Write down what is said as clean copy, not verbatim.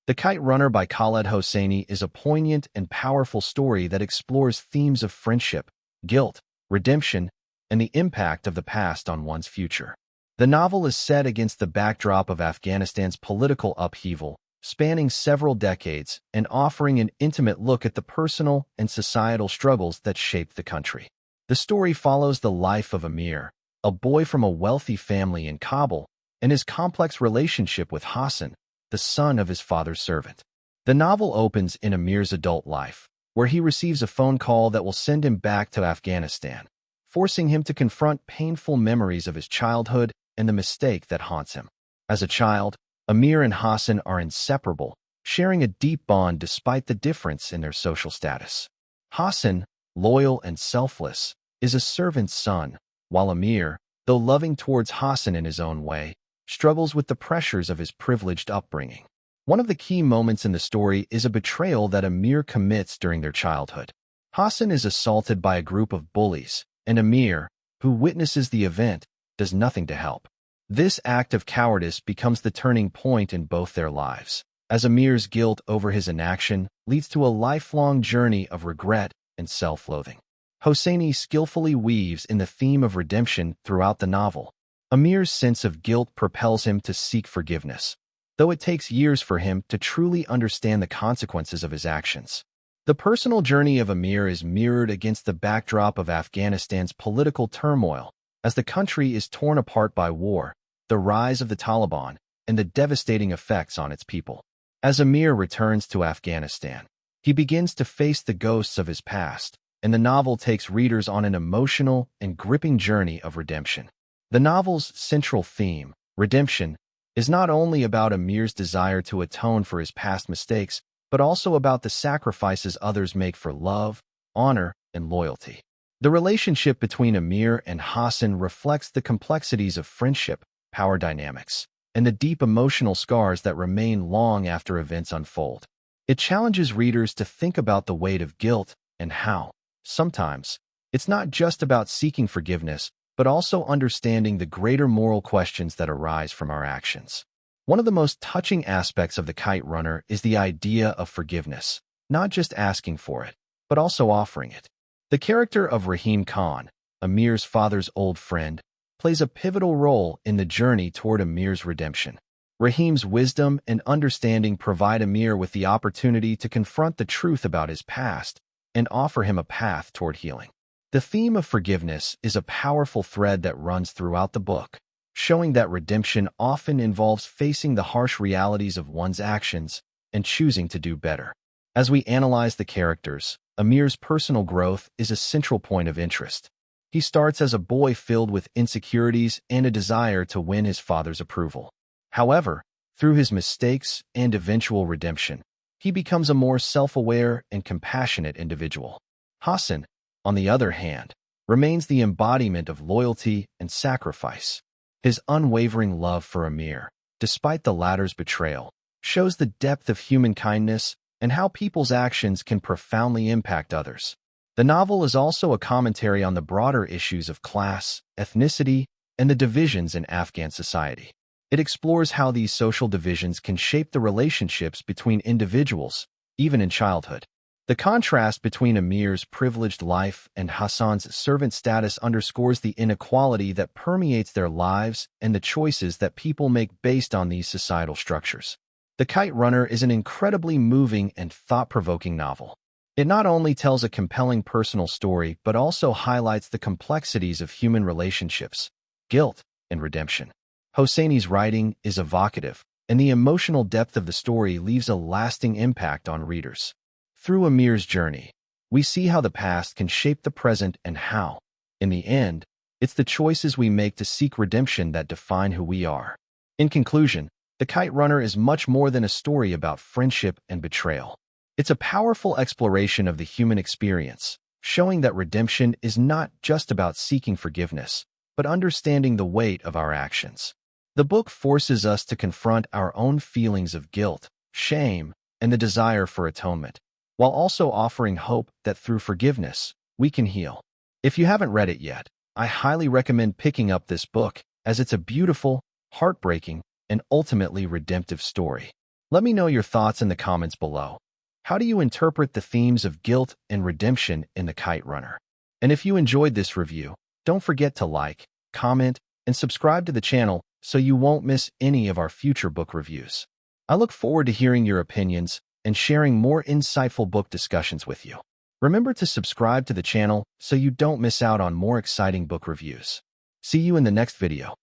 The Kite Runner by Khaled Hosseini is a poignant and powerful story that explores themes of friendship, guilt, redemption, and the impact of the past on one's future. The novel is set against the backdrop of Afghanistan's political upheaval, spanning several decades and offering an intimate look at the personal and societal struggles that shaped the country. The story follows the life of Amir, a boy from a wealthy family in Kabul, and his complex relationship with Hassan, the son of his father's servant. The novel opens in Amir's adult life, where he receives a phone call that will send him back to Afghanistan, forcing him to confront painful memories of his childhood and the mistake that haunts him. As a child, Amir and Hassan are inseparable, sharing a deep bond despite the difference in their social status. Hassan, loyal and selfless, is a servant's son, while Amir, though loving towards Hassan in his own way, struggles with the pressures of his privileged upbringing. One of the key moments in the story is a betrayal that Amir commits during their childhood. Hassan is assaulted by a group of bullies, and Amir, who witnesses the event, does nothing to help. This act of cowardice becomes the turning point in both their lives, as Amir's guilt over his inaction leads to a lifelong journey of regret and self-loathing. Hosseini skillfully weaves in the theme of redemption throughout the novel. Amir's sense of guilt propels him to seek forgiveness, though it takes years for him to truly understand the consequences of his actions. The personal journey of Amir is mirrored against the backdrop of Afghanistan's political turmoil, as the country is torn apart by war, the rise of the Taliban, and the devastating effects on its people. As Amir returns to Afghanistan, he begins to face the ghosts of his past, and the novel takes readers on an emotional and gripping journey of redemption. The novel's central theme, redemption, is not only about Amir's desire to atone for his past mistakes, but also about the sacrifices others make for love, honor, and loyalty. The relationship between Amir and Hassan reflects the complexities of friendship, power dynamics, and the deep emotional scars that remain long after events unfold. It challenges readers to think about the weight of guilt and how, sometimes, it's not just about seeking forgiveness, but also understanding the greater moral questions that arise from our actions. One of the most touching aspects of The Kite Runner is the idea of forgiveness, not just asking for it, but also offering it. The character of Rahim Khan, Amir's father's old friend, plays a pivotal role in the journey toward Amir's redemption. Rahim's wisdom and understanding provide Amir with the opportunity to confront the truth about his past and offer him a path toward healing. The theme of forgiveness is a powerful thread that runs throughout the book, showing that redemption often involves facing the harsh realities of one's actions and choosing to do better. As we analyze the characters, Amir's personal growth is a central point of interest. He starts as a boy filled with insecurities and a desire to win his father's approval. However, through his mistakes and eventual redemption, he becomes a more self-aware and compassionate individual. Hassan, on the other hand, remains the embodiment of loyalty and sacrifice. His unwavering love for Amir, despite the latter's betrayal, shows the depth of human kindness and how people's actions can profoundly impact others. The novel is also a commentary on the broader issues of class, ethnicity, and the divisions in Afghan society. It explores how these social divisions can shape the relationships between individuals, even in childhood. The contrast between Amir's privileged life and Hassan's servant status underscores the inequality that permeates their lives and the choices that people make based on these societal structures. The Kite Runner is an incredibly moving and thought-provoking novel. It not only tells a compelling personal story, but also highlights the complexities of human relationships, guilt, and redemption. Hosseini's writing is evocative, and the emotional depth of the story leaves a lasting impact on readers. Through Amir's journey, we see how the past can shape the present and how, in the end, it's the choices we make to seek redemption that define who we are. In conclusion, The Kite Runner is much more than a story about friendship and betrayal. It's a powerful exploration of the human experience, showing that redemption is not just about seeking forgiveness, but understanding the weight of our actions. The book forces us to confront our own feelings of guilt, shame, and the desire for atonement, while also offering hope that through forgiveness, we can heal. If you haven't read it yet, I highly recommend picking up this book, as it's a beautiful, heartbreaking, and ultimately redemptive story. Let me know your thoughts in the comments below. How do you interpret the themes of guilt and redemption in the Kite Runner? And if you enjoyed this review, don't forget to like, comment, and subscribe to the channel so you won't miss any of our future book reviews. I look forward to hearing your opinions and sharing more insightful book discussions with you. Remember to subscribe to the channel so you don't miss out on more exciting book reviews. See you in the next video.